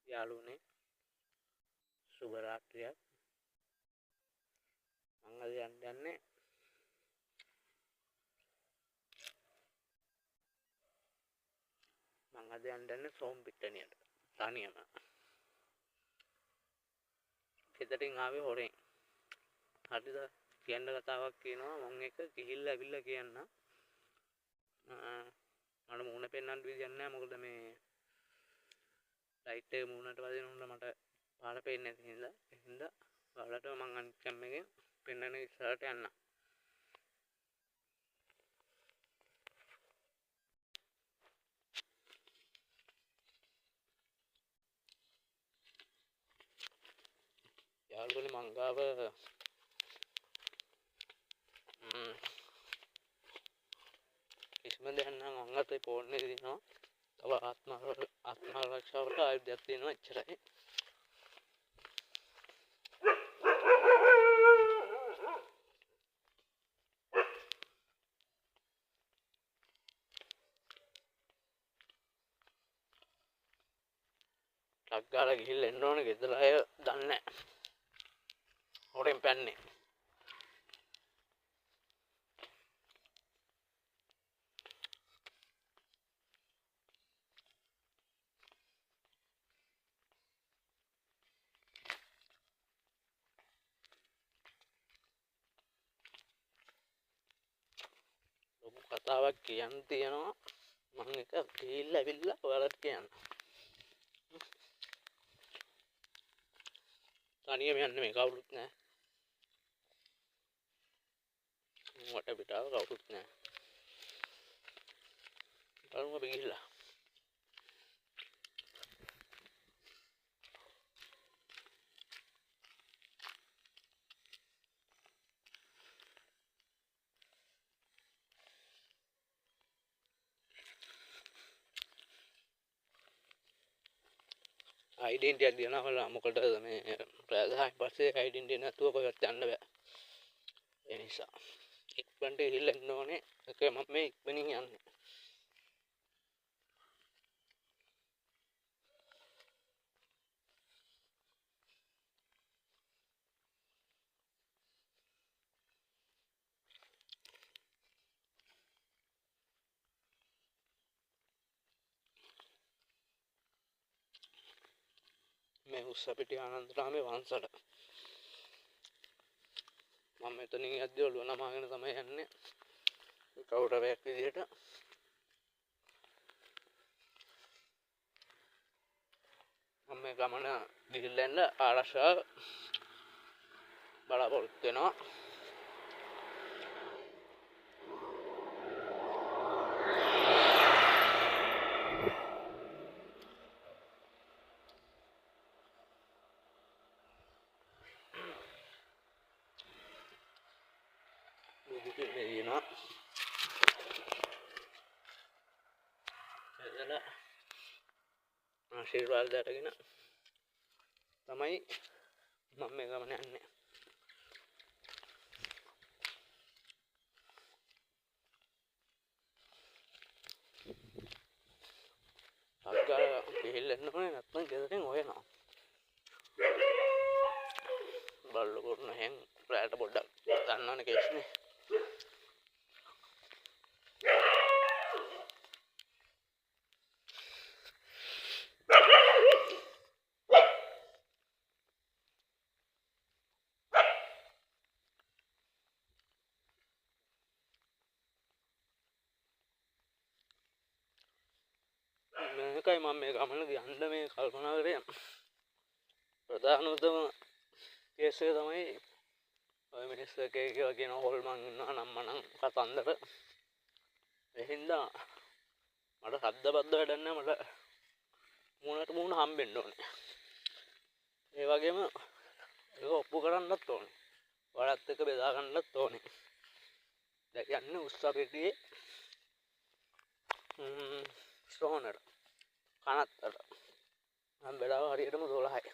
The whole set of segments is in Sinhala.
යාළුවනේ සුබ රාත්‍රියක්. මම අද යන්නේ සෝම්පිට්ටනියට තනියම. ගෙදරින් ආවේ හොරෙන්. හරිද? කියන්න කතාවක් කියනවා මම එක ගිහිල්ලා ඇවිල්ලා කියන්න. මට මූණ පෙන්වන්න විදියක් නැහැ මොකද මේ ලයිට් එක මූණට වදිනකොට මට පාර පේන්නේ නැති හින්දා. ඒ හින්දා ඔයාලට මම අනිත් කැම් එකෙන් පෙන්වන්න ඉස්සරහට යන්න. යාළුවනේ මං ගාව කිසිම දෙයක් නම් මං අතේ ෆෝන් එකේ තියෙනවා. තව ආත්මාරක්ෂාවට ආයුධයක් තියෙනවා එච්චරයි. ටක් ගාලා ගිහිල්ලා එන්න ඕනේ ගෙදර අය දන්නේ නැහැ. හොරෙන් පැන්නේ. ලොකු කතාවක් කියන්න තියෙනවා. මම එක ගිහිල්ලා ඇවිල්ලා ඔයාලට කියන්න. තනියම යන්නේ මේ කවුරුත් නැහැ. මට පිටාව කවුරුත් නැහැ. බලමු අපි ගිහිල්ලා. ඩෙන්ටි එකක් දිනවලා මොකටද මේ ප්‍රාදහායි පස්සේ ඩෙන්ටි නැතුව කොහෙවත් යන්න බෑ. ඒ නිසා ඉක්මනට ගිහිල්ලා එන්න ඕනේ. ඒක මම මේ ඉක්මනින් යන්නේ. මේ උස්සපිටිය ආනන්දරාමේ වංශයට මම මෙතනින් යද්දී ඔළුව නමාගෙන තමයි යන්නේ කවුරුරයක් විදියට. මම මේ ගමන ගිහිල්ලා එන්න ආරක්ෂාව බලාපොරොත්තු වෙනවා. ආශිර්වාද අරගෙන තමයි මම මේ ගමන යන්නේ. අග්ගා ගිහිල්ලා එන්න ඕනේ නැත්නම් ගෙදරින් හොයනවා. බල්ලෝ කරන හැන් රැට පොඩ්ඩක් ගන්නවනේ කේස්නේ. මේකයි මම මේ ගමන යන්න මේ කල්පනා කරේ. ප්‍රධානතම කේස් එක තමයි ඔය මිනිස්සු එක කියන හොල්මන් ඉන්නවා නම්මනම් කතන්දර. ඒ හින්දා මට සද්ද බද්ද වැඩක් නැහැ. මට මූණට මූණ හම්බෙන්න ඕනේ. ඒ වගේම ඒක ඔප්පු කරන්නත් ඕනේ. ඔයාලත් එක්ක බෙදා ගන්නත් ඕනේ. දැන් යන්නේ උස්සපිටියේ ස්ටෝනර් කනත්තර. මම බෙදාව හරියටම 12යි.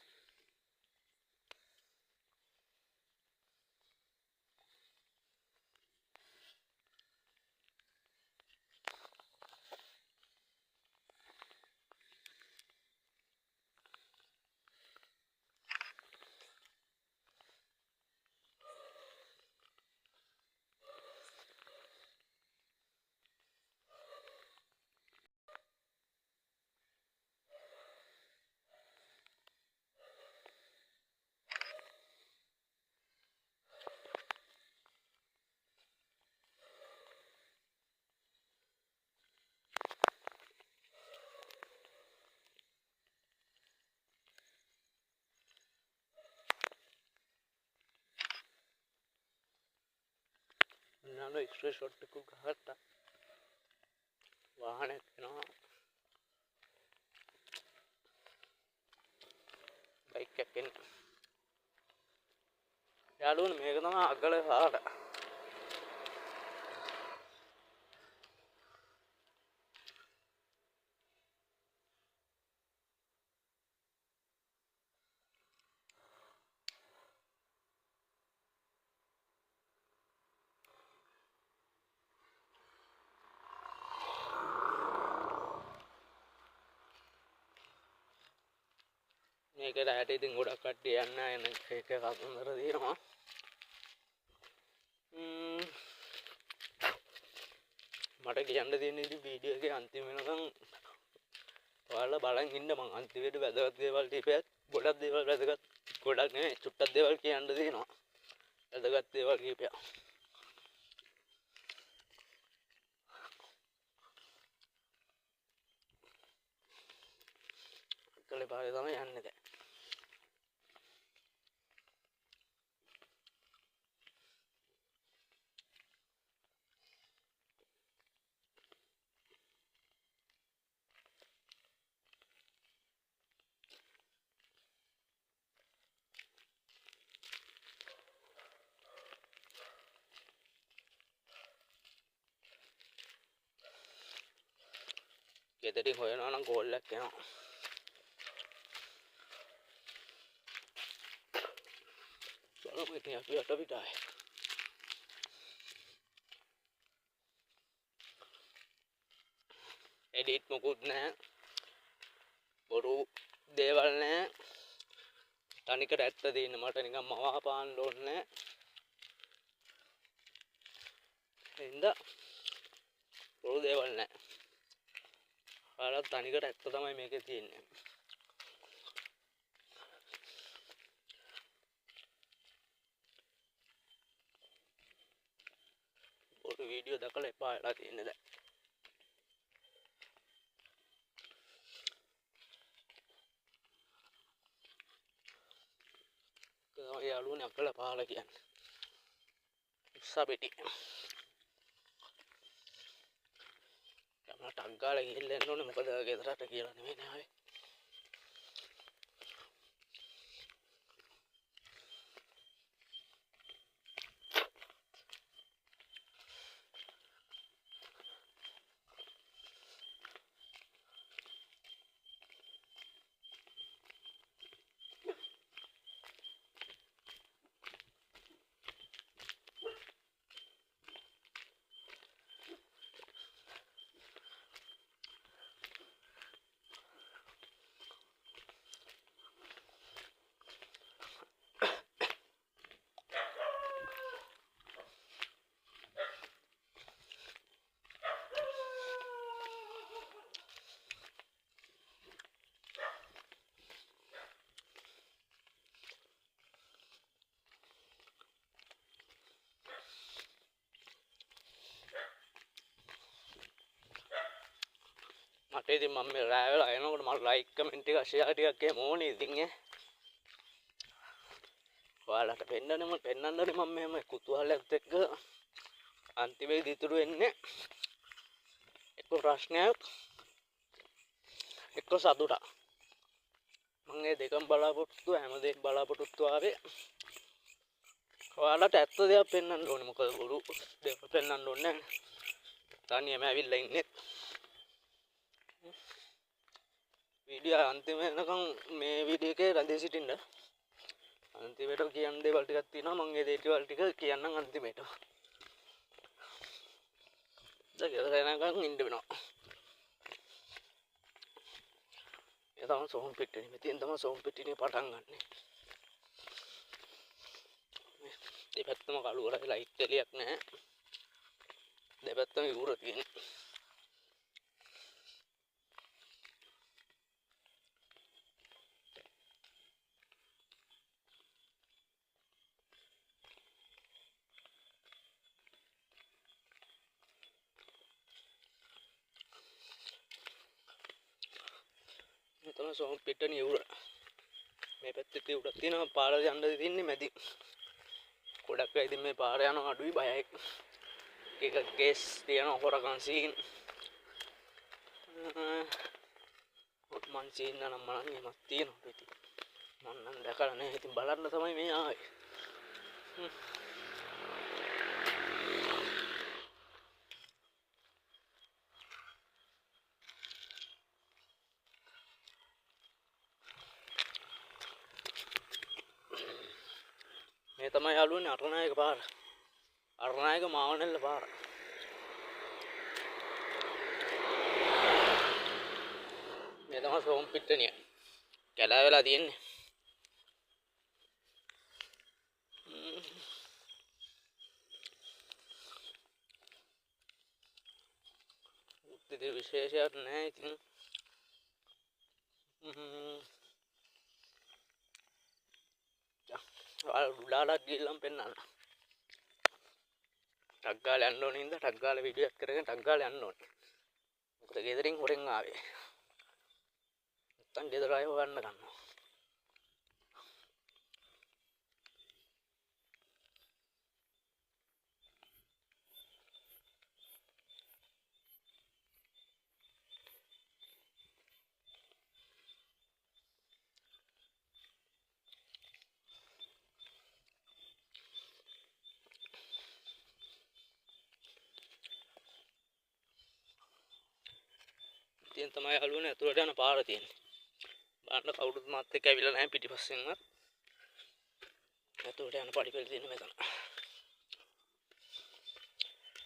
යනවා ස්ක්‍රීන්ෂොට් එකක් ගහලා වාහනයක් එනවා බයික් එකක් එන යාළුවනේ මේක තමයි අගල පාර මේක රැට ඉතින් ගොඩක් කට්ටිය යන්න එන එක කතන්දර තියෙනවා මට කියන්න තියෙන ඉතින් වීඩියෝ එකේ අන්තිම වෙනකන් ඔයාලා බලන් ඉන්න මං අන්තිමට වැදගත් දේවල් ටිකක් ගොඩක් දේවල් වැදගත් ගොඩක් නෙවෙයි චුට්ටක් දේවල් කියන්න තියෙනවා වැදගත් දේවල් කීපයක් කලේ පාරේ තමයි යන්නේ දැන් ගෙදරින් හොයනවා නම් කෝල් එකක් එනවා බලමු ඉතින් අපි යට පිටායි එඩිට් මොකුත් නැහැ බොරු දේවල් නැහැ තනිකර ඇත්ත තියෙන මට නිකන් මවා පාන්න ඕනේ හින්දා බොරු දේවල් නැහැ ඔයාලා තනිකර ඇත්ත තමයි මේකේ තියෙන්නේ බොරු වීඩියෝ දැකලා එපා වෙලා තියෙන්නේ දැන් යාළුවනේ අකල පහල කියන්නේ උස්සපෙටි මම ටක් ගාලා ගිහිල්ලා එන්න ඕනේ මොකද ගෙදරට කියලා නෙමෙයි නේ මට ඉතින් මම මේ රෑ වෙලා එනකොට මට ලයික් කමෙන්ට් එක ෂෙයා ටිකක් එහෙම ඕනේ ඉතින් ඔයාලට පෙන්නන්නනේ මම මෙහෙම කුතුහලයක් එක්ක අන්තිමේදී ඉතුරු වෙන්නේ එක්ක ප්‍රශ්නයක් එක්ක සතුටක් මම මේ දෙකම බලාපොරොත්තු හැමදේම බලාපොරොත්තු ආවේ ඔයාලට ඇත්ත දේවල් පෙන්වන්න ඕනේ මොකද බොරු දේවල් පෙන්වන්න ඕනේ නැහැ තනියම ඇවිල්ලා ඉන්නේ වීඩියෝ අන්තිම වෙනකම් මේ වීඩියෝ එකේ රැඳී සිටින්න අන්තිමට කියන්න දේවල් ටිකක් තියෙනවා මම ඒ දේවල් ටික කියන්නම් අන්තිමට දැන් ගෙදර යනකම් ඉන්න වෙනවා ඒ තමයි සෝම් පිටිනේ මෙතෙන් තමයි සෝම් පිටිනේ පටන් ගන්නෙ දෙපැත්තම කළු කරලා ලයිට් එලියක් නැහැ දෙපැත්තම ඉවුර තියෙනවා තමයි සෝම් පිටනේ ඉවුර මේ පැත්තේ ඉවුරක් තියෙනවා පාර යන්න දෙන්නේ මැදි ගොඩක් අය ඉතින් මේ පාර යනවා අඩුයි බයයි එක කේස් තියෙනවා හොරකම් සීන් මං සීන් නම් මම එහෙමත් තියෙනවා ඉතින් මම නම් දැකලා නැහැ ඉතින් බලන්න තමයි මේ ආවේ මේ තමයි යාළුවනේ අරණායක පාර අරණායක මාවනෙල්ල පාර මේ තමයි සෝම් පිට්ටනිය කැලා වෙලා තියෙන්නේ ඉතින් විශේෂයක් නැහැ ඉතින් උඩාලක් ගිහිල්ලම් පෙන්නන්න ටක් ගාලා යන්න ඕනේ ඉඳ ටක් ගාලා වීඩියෝ එකක් කරගෙන ටක් ගාලා යන්න ඕනේ මොකද ගෙදරින් හොරෙන් ආවේ නැත්තම් ගෙදර ආයෙ හොයන්න ගන්නවා ඉතින් තමයි යාළුවනේ අතුරට යන පාර තියෙන්නේ බලන්න කවුරුත් මාත් එක්ක ඇවිල්ලා නැහැ පිටිපස්සෙන්වත් අතුරට යන පඩිපෙළ තියෙන මෙතන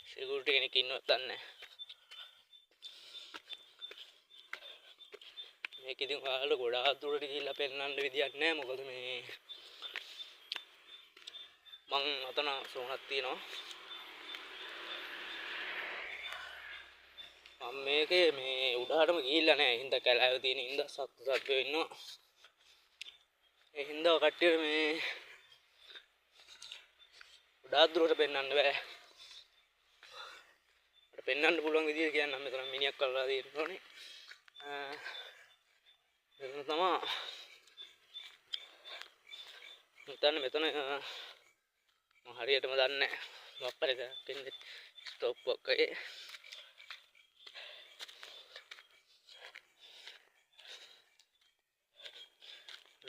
සිකියුරිටි කෙනෙක් ඉන්නවත් දන්නේ නැහැ මේක ඉතින් ඔයාලට ගොඩාක් දුරට ගිහිල්ලා පෙන්නන්න විදියක් නැහැ මොකද මේ මං අතන සෝනක් තියෙනවා මම මේකේ මේ උඩහටම ගිහිල්ලා නැහැ හින්දා කැලෑව තියෙන හින්දා සත්තු ඉන්නවා ඒ හින්දා කට්ටිය මේ ගොඩාක් දුරට පෙන්නන්න බෑ අපිට පෙන්නන්න පුළුවන් විදිය කියන්නම් මෙතන මිනිහක් කරලා තියෙනෝනේ මෙතන තමයි මෙතන මම හරියටම දන්නේ නැහැ වප්පරේ කෙන්ද ස්ටොප් එකේ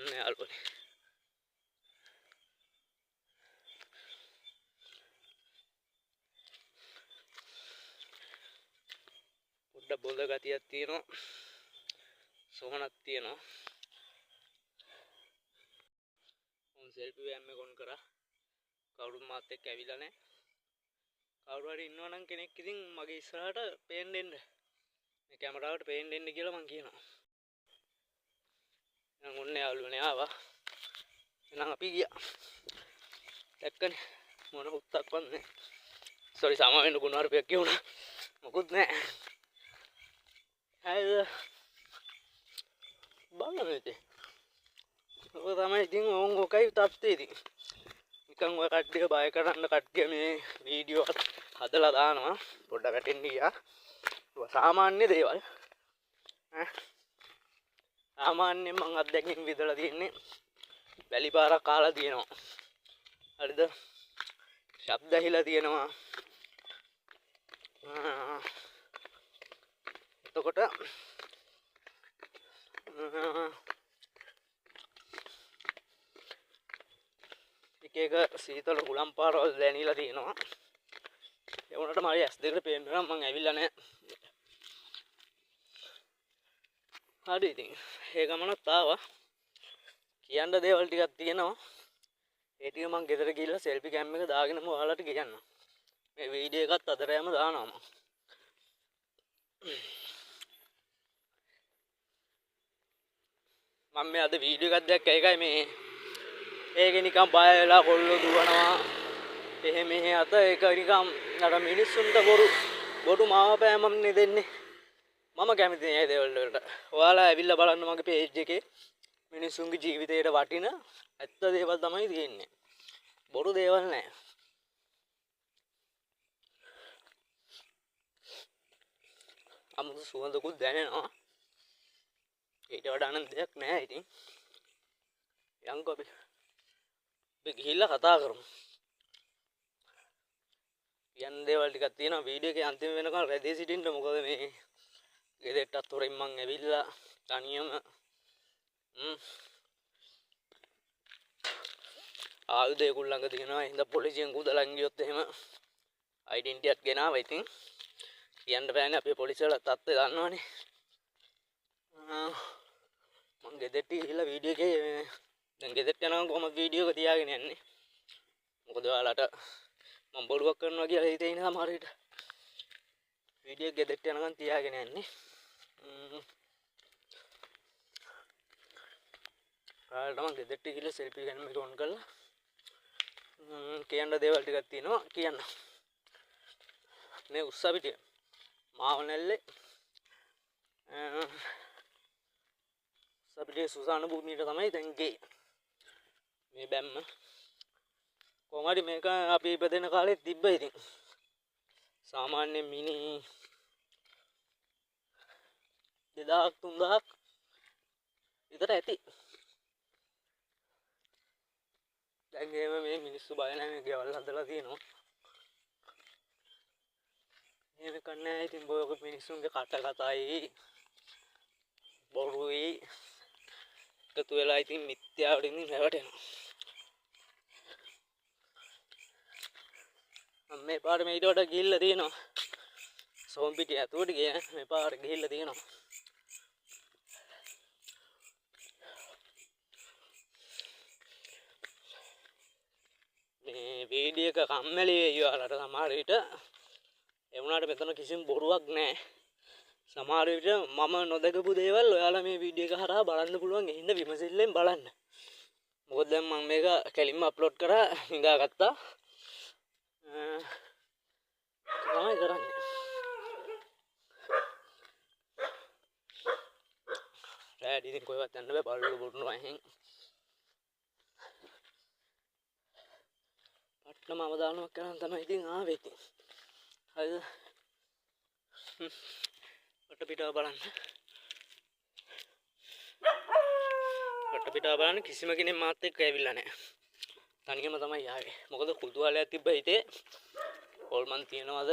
නේ අල්පනේ පොඩ්ඩක් බොල්ද ගතියක් තියෙනවා සෝහනක් තියෙනවා උන් සෙල්ෆි වෑම් එක ඔන් කරා කවුරුත් මාත් එක්ක ඇවිල්ලා නැහැ කවුරු හරි ඉන්නවා නම් කෙනෙක් ඉතින් මගේ ඉස්සරහට පේන්න දෙන්න මේ කැමරාවට පේන්න දෙන්න කියලා මං කියනවා එහෙනම් ඔන්නේ යාළුවනේ ආවා එහෙනම් අපි ගියා දැක්කනේ මොන උත්තක් වන්නේ සෝරි සාමා වෙන්න ගුණාරපයක් කියුණා මොකුත් නැහැ අය බලන්න ඉතින් ඔක තමයි ඉතින් ඕන් ඔකයි තත්ත්වය ඉතින් නිකන් ඔය කට්ටිය බය කරන්න කට්ටිය මේ වීඩියෝ හදලා දානවා පොඩ්ඩක් වැටෙන්න ගියා සාමාන්‍ය දේවල් සාමාන්‍යයෙන් මං අත්දැකීම් විදලා තියෙන්නේ වැලි පාරක් කාලා තියෙනවා හරිද ශබ්ද ඇහිලා තියෙනවා එතකොට එක සීතල හුලම් පාරවල් දැනීලා තියෙනවා ඒ වුණාට මම ඇස් දෙකට පේන්න නම් මං ඇවිල්ලා නැහැ හරි ඉතින් ඒ ගමනත් ආවා කියන්න දේවල් ටිකක් තියෙනවා ඒ ටික මං ගෙදර ගිහිල්ලා සෙල්ෆි කැම් එක දාගෙනම ඔයාලට කියන්නම් මේ වීඩියෝ එකත් අතරයම දානවා මම මේ අද වීඩියෝ එකක් දැක්ක එකයි මේ ඒකේ නිකන් බය වෙලා කොල්ලෝ දුවනවා එහෙ මෙහෙ අත ඒක නිකන් අර මිනිස්සුන්ට බොරු මාවපෑමක් නේ දෙන්නේ මම කැමති නෑ ඒ දේවල් වලට ඔයාලා ඇවිල්ලා බලන්න මගේ පේජ් එකේ මිනිස්සුන්ගේ ජීවිතේට වටින ඇත්ත දේවල් තමයි තියෙන්නේ බොරු දේවල් නෑ අමුතු සුවඳකුත් දැනෙනවා ඊට වඩා නම් දෙයක් නෑ ඉතින් යන්කෝ අපි ගිහිල්ලා කතා කරමු කියන්න දේවල් ටිකක් තියෙනවා වීඩියෝ එකේ අන්තිම වෙනකන් රැඳී සිටින්න. මොකද මේ ගෙදරටත් හොරෙන් මං ඇවිල්ලා තනියම ආයුධ ඒගොල්ලෝ ළඟ තියෙනවා. එහෙනම් පොලිසියෙන් කුදලන් ගියොත් එහෙම ඩෙන්ටිටි එකක් ගෙනාවා. ඉතින් කියන්න බෑනේ අපේ පොලිසිය වල තත්ත්වය දන්නවනේ. මං ගෙදරට ගිහිල්ලා වීඩියෝ එකේ දැන් ගෙදරට යනවා කොහොමද වීඩියෝ එක තියාගෙන යන්නේ. මොකද ඔයාලට මම බොරුවක් කරනවා කියලා හිතේ ඉන්න සමහර විට වීඩියෝ ගෙදරට යනකම් තියාගෙන යන්නේ. ඔයාලට මම ගෙදරට ගිහිල්ලා සෙල්ෆි ගන්න මේක ඔන් කරලා කියන්න දේවල් ටිකක් තියෙනවා කියන්න. මේ උස්සපිටිය මාවනැල්ලේ උස්සපිටියේ සුසාන භූමියට තමයි දැන් ගියේ. මේ බැම්ම කොහොම හරි මේක අපි ඉපදෙන කාලේ තිබ්බ. ඉතින් සාමාන්‍ය මිනි 2000 3000 විතර ඇති. දැන් එහෙම මේ මිනිස්සු බය නැහැ. මේ ගෙවල් හදලා තියෙනවා. එහෙම කන්නේ. ඉතින් බොයක මිනිස්සුන්ගේ කට කතයි බොරුයි එකතු වෙලා ඉතින් මිත්‍යාවට ඉඳන් රැවටෙනවා. මම මේ පාර මේ ඊට වඩා ගිහිල්ලා තියෙනවා. සෝම්පිටිය ඇතුළට ගියේ මේ පාර ගිහිල්ලා තියෙනවා. මේ වීඩියෝ එක කම්මැලි වෙයි ඔයාලට සමහර විට. ඒ වුණාට මෙතන කිසිම බොරුවක් නැහැ. සමහර විට මම නොදකපු දේවල් ඔයාලා මේ වීඩියෝ එක හරහා බලන්න පුළුවන්. එහෙනම් විමසිල්ලෙන් බලන්න. මොකද දැන් මම මේක කෙලින්ම අප්ලෝඩ් කරා හිඟාගත්තා. තමයි කරන්නේ. රැඩි ඉතින් කොහෙවත් යන්න බෑ. බල්ලෝ බොරුනවා එහෙන්. පට්ටම අවදානමක් කරන් තමයි ඉතින් ආවේ ඉතින්. හරිද? වටපිටාව බලන්න. වටපිටාව බලන්න කිසිම කෙනෙක් මාත් එක්ක ඇවිල්ලා නැහැ. තනියම තමයි ආවේ. මොකද කුතුහලයක් තිබ්බ හිතේ. හොල්මන් තියනවාද?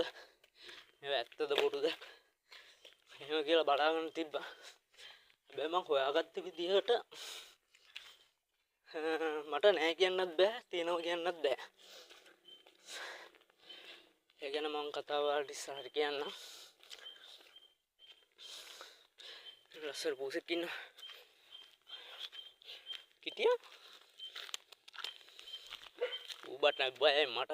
මේව ඇත්තද බොරුද? එහෙම කියලා බලාගෙන තිබ්බා. හැබැයි මං හොයාගත්ත විදිහට මට නැහැ කියන්නත් බෑ, තියනවා කියන්නත් බෑ. ඒ ගැන මං කතාව වලට ඉස්සරහට කියන්නම්. ලස්සන පූසෙක් ඉන්නවා. කිටියා? ඌබට බයයි මට.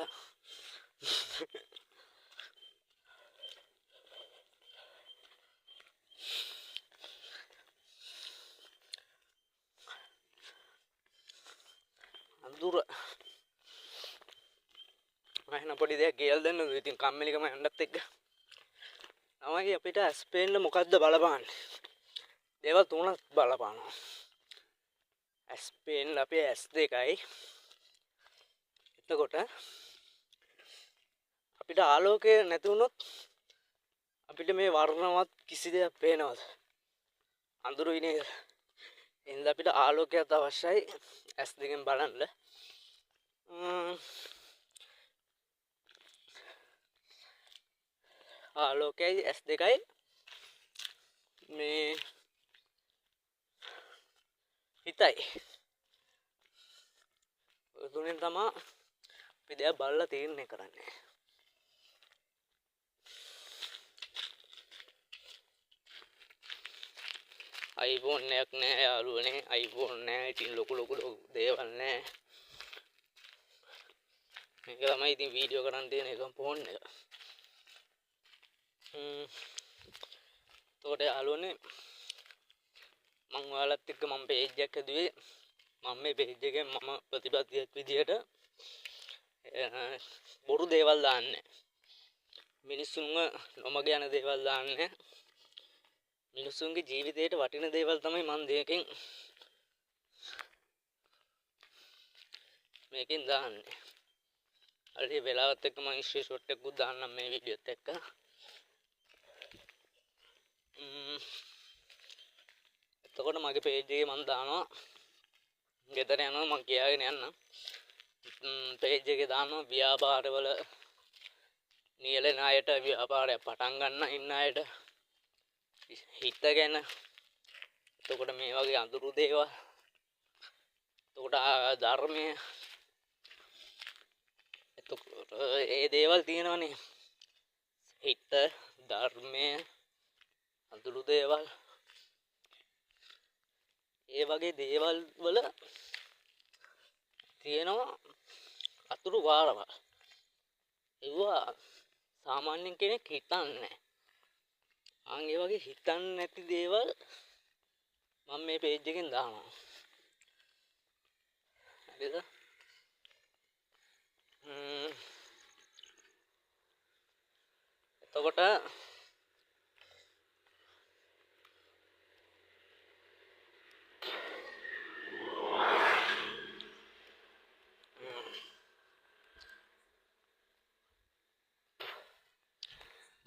අඳුර මම පොඩි දෙයක් කියලා දෙන්නද? ඉතින් කම්මැලිකම යන්නත් එක්ක තමයි අපිට ස්පේන්ල මොකද්ද බලපාන්නේ. දේවල් තුනක් බලපානවා. ස්පේන්ල අපේ S2යි. එතකොට අපිට ආලෝකය නැති වුණොත් අපිට මේ වර්ණවත් කිසි දෙයක් පේනවද? අඳුරුයි නේද? එහෙනම් අපිට ආලෝකයක් අවශ්‍යයි S2කින් බලන්න. ආලෝකයයි S2යි මේ හිතයි. ඔය තුනෙන් තමයි අපි දෙයක් බලලා තීරණය කරන්නේ. iPhone එකක් නෑ යාළුවනේ. iPhone නෑ. ඉතින් ලොකු දේවල් නෑ. මේක තමයි ඉතින් වීඩියෝ කරන් තියෙන එකම ෆෝන් එක. එතකොට යාළුවනේ මම ඔයාලත් එක්ක මම පේජ් එකක් හදුවේ. මම මේ පේජ් එකෙන් මම ප්‍රතිපත්තියක් විදියට බොරු දේවල් දාන්නේ. මිනිස්සුන්ව නොමග යන දේවල් දාන්නේ. මිනිස්සුන්ගේ ජීවිතේට වටින දේවල් තමයි මම මේකෙන් දාන්නේ. හරි වෙලාවත් එක්ක මම ස්ක්‍රීන්ෂොට් එකක් දාන්නම් මේ වීඩියෝත් එක්ක. එතකොට මගේ පේජ් එකේ මම දානවා. ගෙදර යනවා මම කියාගෙන යන්න. පේජ් එකේ දානවා ව්‍යාපාරවල නියැලෙන අයට ව්‍යාපාරයක් පටන් ගන්න ඉන්න අයට හිතගෙන එතකොට මේ වගේ අඳුරු දේවල් එතකොට ධර්මය එතකොට ඒ දේවල් තියෙනවනේ හිත ධර්මය අඳුරු දේවල් ඒ වගේ දේවල් වල තියෙනවා අතුරු වාරවල් ඒවා සාමාන්‍යයෙන් කෙනෙක් හිතන්නේ අන් ඒ වගේ හිතන්නේ නැති දේවල් මම මේ පේජ් එකෙන් දානවා හරිද එතකොට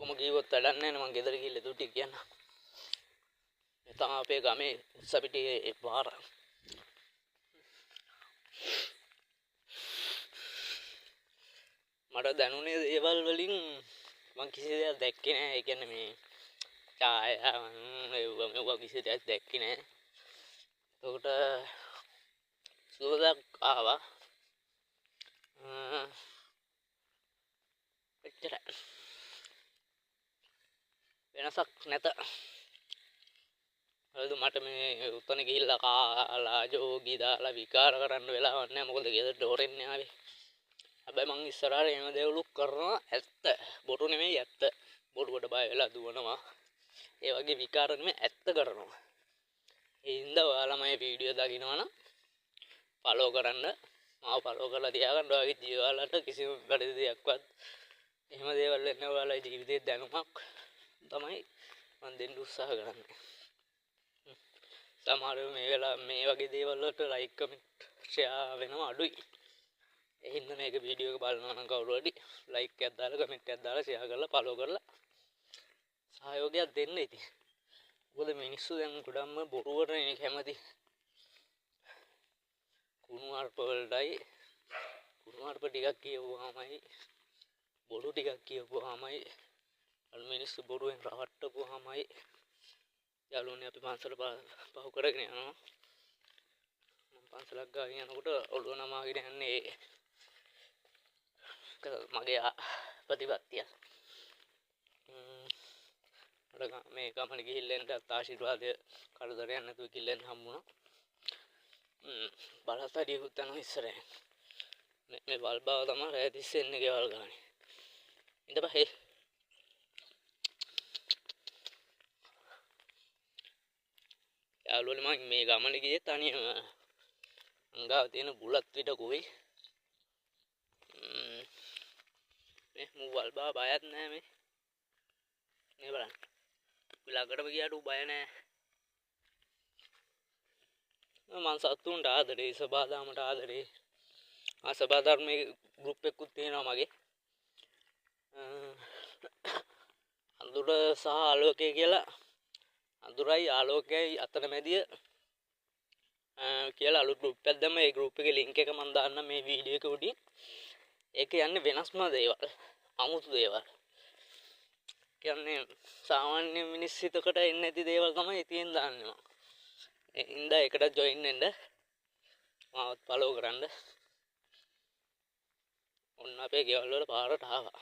කොම කිව්වොත් වැඩක් නැහැ නේ මං ගෙදර ගිහලා දුටි කියන්න මේ තමයි අපේ ගමේ උස්සපිටියේ පාර මට දැනුනේ දේවල් වලින් මං කිසි දෙයක් දැක්කේ නැහැ ඒ කියන්නේ මේ ඡායාවන් ඒවා කිසි දෙයක් දැක්කේ නැහැ එතකොට සුවදක් ආවා එච්චරයි වෙනසක් නැත හරිද මට මේ උතන ගිහිල්ලා කාලා ජෝගි දාලා විකාර කරන්න වෙලාවක් නැහැ මොකද ගෙදරට හොරෙන්නේ ආවේ හැබැයි මං ඉස්සරහට එන දේවලුත් කරනවා ඇත්ත බොරු නෙමෙයි ඇත්ත බොරුවට බය වෙලා දුවනවා ඒ වගේ විකාර නෙමෙයි ඇත්ත කරනවා ඒ හින්දා ඔයාලා මගේ වීඩියෝ දකින්නවනම් ෆලෝ කරන්න මාව ෆලෝ කරලා තියාගන්න ඔයාගේ ජීවිතවලට කිසිම වැරදි දෙයක්වත් එහෙම දේවල් වෙන්නේ ඔයාලගේ ජීවිතේ දැනුමක් තමයි මම දෙන්න උත්සාහ කරන්නේ සමහර මේ වගේ දේවල් වලට ලයික් කමෙන්ට් ෂෙයා වෙනවා අඩුයි ඒ හින්දා මේක වීඩියෝ එක බලනවා නම් කවුරු හරි ලයික් එකක් දාලා කමෙන්ට් එකක් දාලා ෂෙයා කරලා ෆලෝ කරලා සහයෝගයක් දෙන්න ඉතින් මොකද මිනිස්සු දැන් ගොඩක්ම බොරුවටනේ කැමති කුණු අර්ප වලටයි කුණු අර්ප ටිකක් කියවුවාමයි බොරු ටිකක් කියවුවාමයි අර මිනිස්සු බොරුවෙන් රවට්ටපුවාමයි යාළුවනේ අපි පන්සල පහු කරගෙන යනවා මම පන්සලක් ගාගෙන යනකොට ඔළුව නමාගෙන යන්නේ මගේ ප්‍රතිපත්තිය මේ ගමන ගිහිල්ලා එන්නත් ආශිර්වාදය කරදරයක් නැතුව ගිහිල්ලා එන්න හම්බුණා බලසඩියකුත් යනවා ඉස්සරහින් මේ වල්බාව තමයි රැය තිස්සේ එන්නේ ගෙවල් ගානේ ඉඳපන් හේ යාළුවනේ මම මේ ගමන ගියේ තනියම අංගාව තියෙන බුලත් පිටකුයි මේ මු වල්බාව බයත් නැහැ මේ බලන්න ළඟටම ගියාට බය නැහැ මං සතුන්ට ආදරේ සබාදාමට ආදරේ සබාධර්මයේ ගෲප් එකකුත් තියෙනවා මගේ අඳුර සහ ආලෝකය කියලා අඳුරයි ආලෝකයයි අතරමැදිය කියලා අලුත් ගෲප් එකක් දැම්ම ඒ ගෲප් එකේ link එක මම දාන්න මේ වීඩියෝ එක උඩින් ඒක යන්නේ වෙනස්ම දේවල් අමුතු දේවල් කියන්නේ සාමාන්‍ය මිනිස් හිතකට එන්නේ නැති දේවල් තමයි ඉතින් දාන්නේ මම ඒ හින්දා ඒකට ජොයින් වෙන්න මාවත් ෆලෝ කරන්න ඔන්න අපේ ගෙවල් වල පාරට ආවා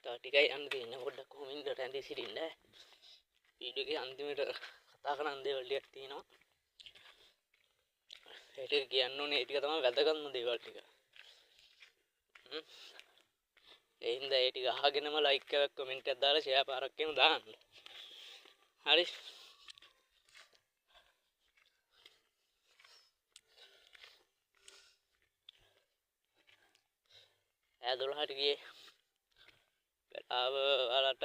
තා ටිකයි යන්න තියෙන්නේ පොඩ්ඩක් කොමින්ද රැඳී සිටින්න වීඩියෝ එකේ අන්තිමට කතා කරන දේවල් ටිකක් තියෙනවා ඒ ටික කියන්න ඕනේ ඒ ටික තමයි වැදගත්ම දේවල් ටික ඒ හින්දා ඒ ටික අහගෙනම ලයික් එකක් කමෙන්ට් එකක් දාලා ෂෙයා පාරක් කියන දාන්න හරි ඈ 12ට ගියේ වෙලාව ඔයාලට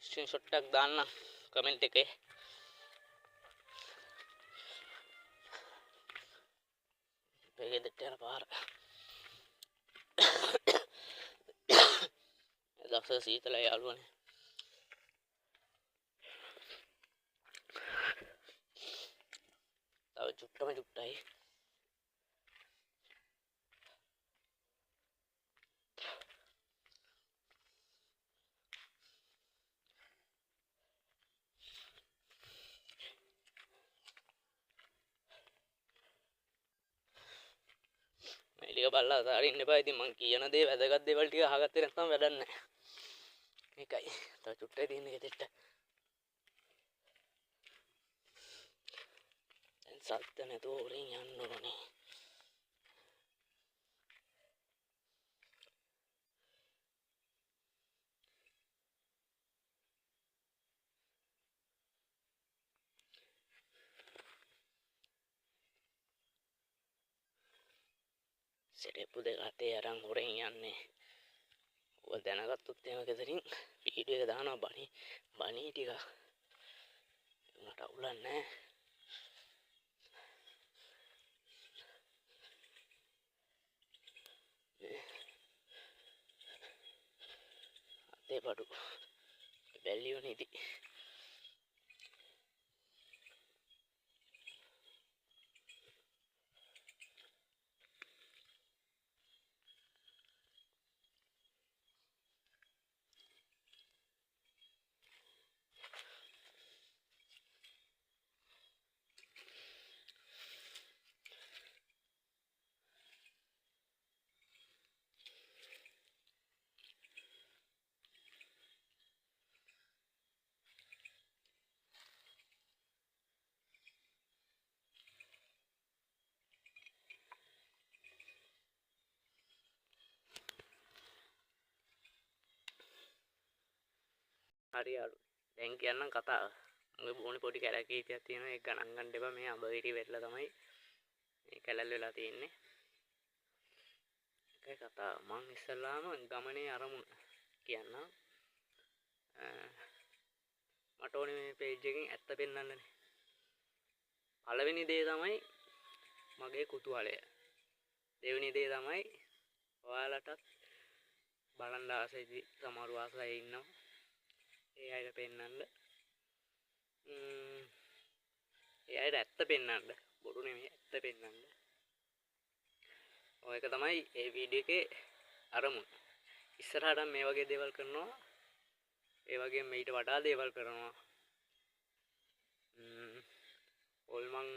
ස්ක්‍රීන්ෂොට් එකක් දාන්න කමෙන්ට් එකේ මේකේ දෙට යන පාර දවස සීතලයි යාළුවනේ. තව චුට්ටයි. මේලික බලලා අතාරින්න එපා. ඉතින් මං කියන දේ වැදගත් දේවල් ටික අහගත්තේ නැත්නම් වැඩක් නැහැ. ඒකයි. තව චුට්ටයි තියෙන්නේ ගෙදෙට්ට. දැන් සත්ත නැතුව හොරෙන් යන්න ඕනේ. සෙටප්පු දෙක අතේ අරන් හොරෙන් යන්නේ. ඔය දැනගත්තොත් එහෙම ගෙදරින් වීඩියෝ එක දානවා බණී ටික. උනට අවුලක් නැහැ. අතේ බඩු බැල්ලියෝ නේද? හරි යාළු. දැන් කියන්නම් කතාව. මගේ බොනේ පොඩි කැලකීතියක් තියෙනවා. ඒක ගණන් ගන්න එපා. මේ අඹගිරි වෙట్లా තමයි මේ කැලල් වෙලා තියෙන්නේ. ඒකයි කතාව. මං ඉස්සල්ලාම ගමනේ අරමුණ කියන්නම්. මට ඕනේ මේ පේජ් එකෙන් ඇත්ත පෙන්වන්නනේ. පළවෙනි දේ තමයි මගේ කුතුහලය. දෙවෙනි දේ තමයි ඔයාලටත් බලන්න ආසයි සමහර ආසයි ඉන්නවා. ඒ අයට පෙන්වන්න. ඒ අයට ඇත්ත පෙන්වන්න. බොරු නෙමෙයි ඇත්ත පෙන්වන්න. ඔය එක තමයි මේ වීඩියෝ එකේ අරමුණ. ඉස්සරහට මේ වගේ දේවල් කරනවා. ඒ වගේම ඊට වඩා දේවල් කරනවා. ඕල්මන්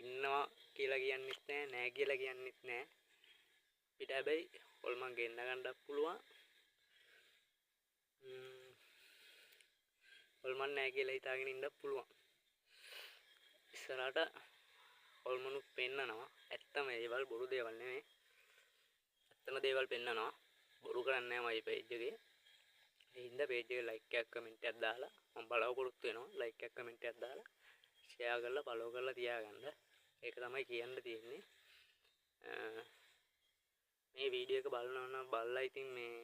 ඉන්නවා කියලා කියන්නෙත් නෑ කියලා කියන්නෙත් නෑ. පිට හැබැයි ඕල්මන් ගෙන්න ගන්නත් පුළුවන්. ඕල්මන් නෑ කියලා හිතාගෙන ඉන්නත් පුළුවන්. ඉස්සරහට ඕල්මනුත් පෙන්නනවා. ඇත්තම දේවල් බොරු දේවල් නෙමෙයි. ඇත්තම දේවල් පෙන්නනවා. බොරු කරන්නේ නෑ මගේ පේජ් එකේ. ඒ හින්දා පේජ් එක ලයික් එකක් කමෙන්ට් එකක් දාලා මම බලාපොරොත්තු වෙනවා. ලයික් එකක් කමෙන්ට් එකක් දාලා ෂෙයා කරලා ෆලෝ කරලා තියාගන්න. ඒක තමයි කියන්න තියෙන්නේ. මේ වීඩියෝ එක බලනවා නම් බලලා ඉතින් මේ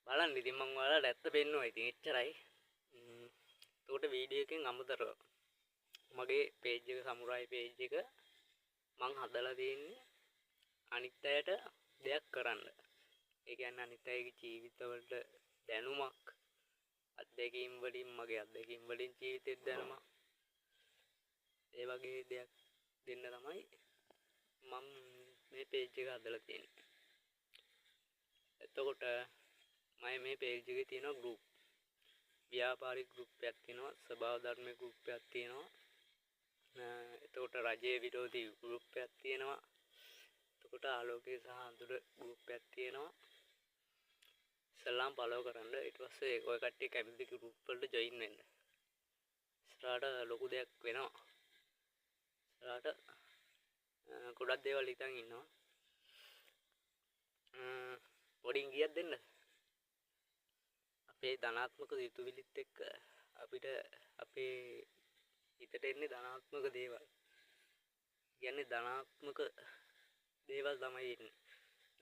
බලන්න ඉතින් මම ඔයාලට ඇත්ත පෙන්නුවා ඉතින් එච්චරයි. එතකොට වීඩියෝ එකෙන් අමතරව මගේ පේජ් එක සමුරායි පේජ් එක මං හදලා තියෙන්නේ අනිත් අයට දෙයක් කරන්න. ඒ කියන්නේ අනිත් අයගේ ජීවිතවලට දැනුමක් අත්දැකීම් වලින් මගේ අත්දැකීම් වලින් ජීවිතේ දැනුමක් ඒ වගේ දෙයක් දෙන්න තමයි මම මේ පේජ් එක හදලා තියෙන්නේ. එතකොට මම මේ පේජ් එකේ තියෙන ගෲප් ව්‍යාපාරික ගෲප් එකක් තියෙනවා, ස්වභාව ධර්ම ගෲප් එකක් තියෙනවා. එතකොට රජයේ විරෝධී ගෲප් එකක් තියෙනවා. එතකොට ආලෝකයේ සහ අඳුර ගෲප් එකක් තියෙනවා. ඉස්සල්ලාම ෆලෝ කරන්න. ඊට පස්සේ ඔය කට්ටිය කැමති ගෲප් වලට ජොයින් වෙන්න. ඉස්සරහට ලොකු දෙයක් වෙනවා. ඉස්සරහට ගොඩක් දේවල් හිතන් ඉන්නවා. පොඩින් ගියක් දෙන්න. අපේ ධනාත්මක සිතුවිලිත් එක්ක අපිට අපේ හිතට එන්නේ ධනාත්මක දේවල්. කියන්නේ ධනාත්මක දේවල් තමයි එන්නේ.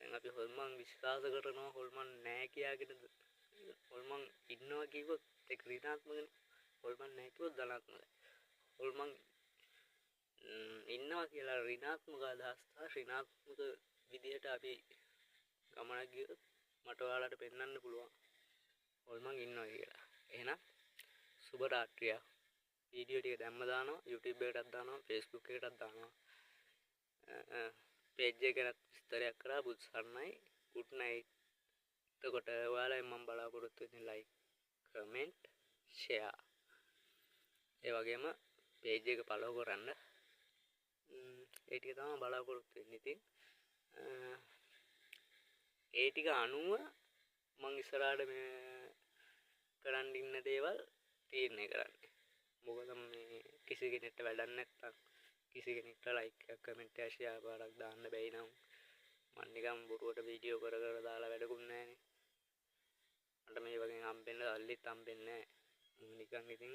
දැන් අපි හොල්මන් විශ්වාස කරනවා හොල්මන් නැහැ කියාගෙන හොල්මන් ඉන්නවා කිව්වොත් ඒක ඍණාත්මකනේ. හොල්මන් නැහැ කිව්වොත් ධනාත්මකයි. හොල්මන් ඉන්නවා කියලා ඍණාත්මක අදහස් තා ඍණාත්මක විදිහට අපි ගමනක් ගියොත් මට ඔයාලට පෙන්වන්න පුළුවන් හොල්මන් ඉන්නවා කියලා. එහෙනම් සුබ රාත්‍රියක්. වීඩියෝ ටික දැම්ම දානවා YouTube එකටත් දානවා Facebook එකටත් දානවා. පේජ් එකකට විස්තරයක් කරා බුදු සරණයි good night. එතකොට ඔයාලෙන් මම බලාපොරොත්තු වෙන්නේ like comment share ඒ වගේම page එක follow කරන්න. ඒ ටික තමයි බලාපොරොත්තු වෙන්නේ. ඉතින් ඒ ටික අනුව මම ඉස්සරහට මේ කරන්න ඉන්න දේවල් තීරණය කරන්නේ. මොකද මේ කිසි කෙනෙක්ට වැඩක් නැත්තම් කිසි කෙනෙක්ට like එකක් comment එකක් share පාරක් දාන්න බැයි නම් මම නිකන් බොරුවට වීඩියෝ කර කර දාලා වැඩකුත් නැහැනේ. මට මේ වගේ හම්බෙන්න සල්ලිත් හම්බෙන්නේ නැහැ. නිකන් ඉතින්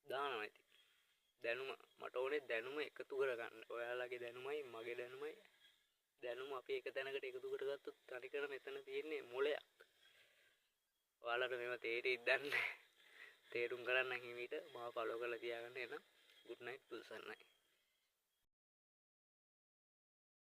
දානවා ඉතින්. දැනුම මට ඕනේ දැනුම එකතු කරගන්න. ඔයාලගේ දැනුමයි මගේ දැනුම අපි එක තැනකට එකතු කරගත්තොත් තනිකර මෙතන තියෙන්නේ මොලයක්. ඔයාලට මේව තේරෙයිද දන්නේ නැහැ. තේරුම් ගන්න හිමීට මාව follow කරලා තියාගන්න. එන good night පුල්සන්නයි.